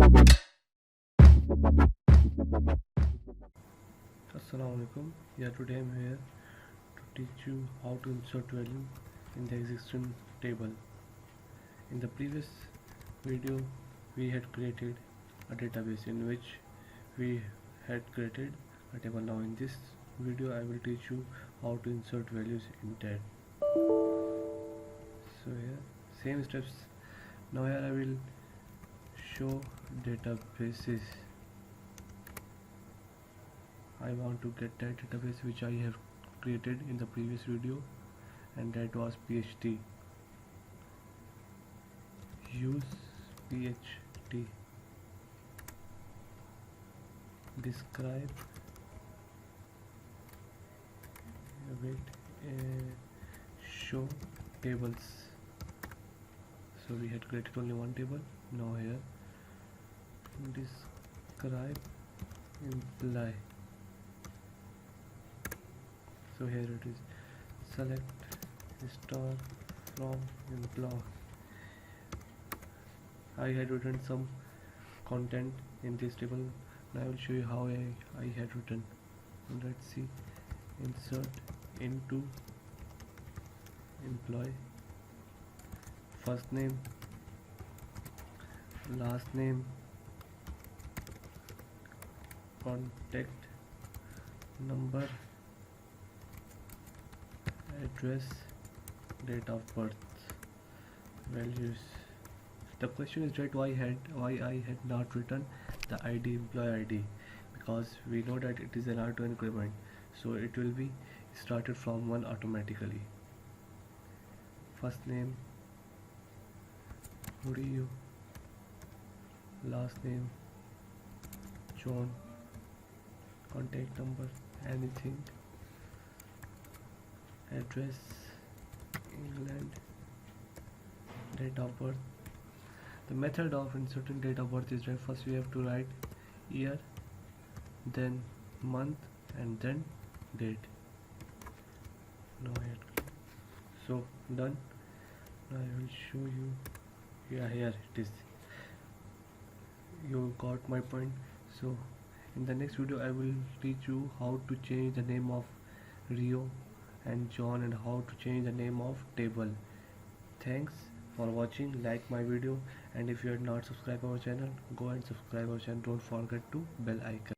Assalamu alaikum. Yeah, today I'm here to teach you how to insert value in the existing table. In the previous video, we had created a database in which we had created a table. Now in this video, I will teach you how to insert values in that. So here, same steps. Now here I will show databases. I want to get that database which I have created in the previous video, and that was PhD. Use PhD. Describe. Wait. Show tables. So we had created only one table. Now here describe imply. So here it is. Select star from employ. I had written some content in this table. Now I will show you how I had written. And let's see. Insert into employee. First name, last name, contact number, address, date of birth, values. The question is that why I had not written the ID, employee ID, because we know that it is an R2 increment, so it will be started from 1 automatically. First name Rio, last name John, contact number anything, address England, date of birth. The method of inserting date of birth is that first we have to write year, then month, and then date. Now so done. Now I will show you. Yeah, here it is. You got my point. So in the next video I will teach you how to change the name of Rio and John, and how to change the name of table. Thanks for watching. Like my video, and if you are not subscribed our channel, go and subscribe our channel. Don't forget to bell icon.